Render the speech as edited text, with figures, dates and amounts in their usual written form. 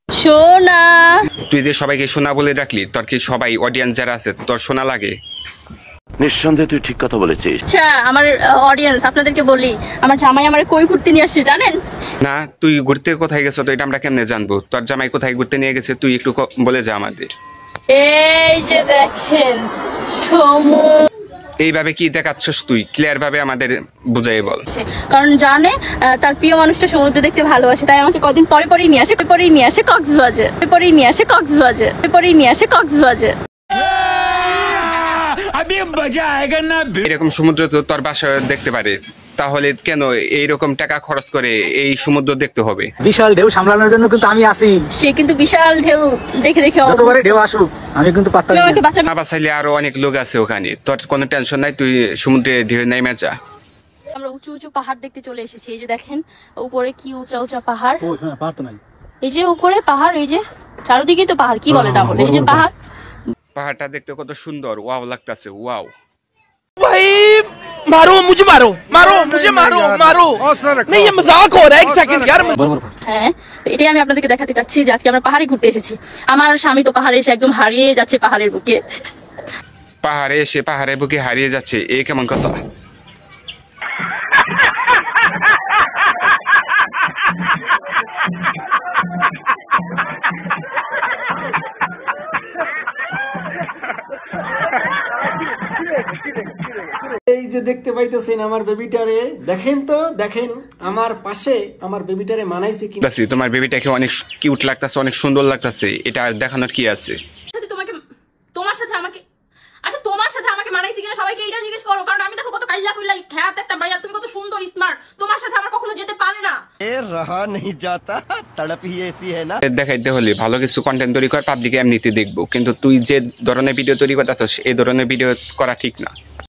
সোনা, তুই যে সবাইকে সোনা বলে ডাকলি, তোর কি সবাই অডিয়েন্স যারা আছে তোর সোনা লাগে? নিঃসন্দেহে তুই ঠিক কথা বলেছিস। আচ্ছা আমার অডিয়েন্স আপনাদেরকে বলি, আমার জামাই আমার কই ঘুরতে নিয়ে আসছে জানেন? না, তুই ঘুরতে কোথায় গেছো তো এটা আমরা কেমনে জানবো? তোর জামাই কোথায় ঘুরতে নিয়ে গেছে তুই একটু বলে যা আমাদের। এই যে দেখেন সমুদ্র, এইভাবে কি দেখাচ্ছস তুই? ক্লিয়ার ভাবে আমাদের বুঝাই বল। কারণ জানে তার প্রিয় মানুষটা সমুদ্র দেখতে ভালোবাসে, তাই আমাকে কদিন পরে পরেই নিয়ে আসে কক্সবাজার। এরকম সমুদ্র তো তোর বাসায় দেখতে পারে, তাহলে কেন এইরকম টাকা খরচ করে এই সমুদ্র দেখতে হবে? বিশাল ঢেউ সামলানোর জন্য কিন্তু আমি আছি। সে কিন্তু বিশাল ঢেউ দেখে যতবারে ঢেউ আসুক আমি কিন্তু পাত্তা দিই না। না বাঁচাইলে আরো অনেক লোক আছে ওখানে, তোর কোনো টেনশন নাই, তুই সমুদ্রে ঢেউ নেমে যা। আমরা উঁচু উঁচু পাহাড় দেখতে চলে এসেছি। এই যে দেখেন উপরে কি উঁচা উঁচা পাহাড়, এই যে উপরে পাহাড়, এই যে চারদিকে তো পাহাড়, কি বলে ডাবল, এই যে পাহাড়। পাহাড়টা দেখতে কত সুন্দর, ওয়াও লাগতেছে, ওয়াও। भाई मारो मुझे, मारो नहीं ये मजाक हो रहा है, एक सेकंड यार। হ্যাঁ, তো এটাই আমি আপনাদেরকে দেখাতে চাচ্ছি যে আজকে আমরা পাহাড়ে ঘুরতে এসেছি। আমার স্বামী তো পাহাড়ে এসে একদম হারিয়ে যাচ্ছে পাহাড়ের বুকে। পাহাড়ে এসে পাহাড়ের বুকে হারিয়ে যাচ্ছে, এ কেমন কথা? এই যে দেখতে পাইতেছেন আমার বেবিটারে, দেখেন তো দেখেন আমার পাশে আমার বেবিটারে মানাইছে কি। তোমার বেবিটাকে অনেক কিউট লাগতেছে, অনেক সুন্দর লাগতেছে, এটা দেখানোর কি আছে? তোমার সাথে আমাকে মানাইছি কিনা সবাইকে এটা জিজ্ঞেস করো, কারণ আমি দেখো কত কাইলা কইলা খ্যাত একটা ভাই, আর তুমি কত সুন্দর স্মার্ট, তোমার সাথে আমার কখনো যেতে পারে না। ए रहा नहीं जाता, तड़प ही ऐसी है ना। দেখাইতে হলে ভালো কিছু কন্টেন্ট তৈরি কর, পাবলিকে এমনিতে দেখবো, কিন্তু তুই যে ধরনের ভিডিও তৈরি করতেছস এই ধরনের ভিডিও করা ঠিক না।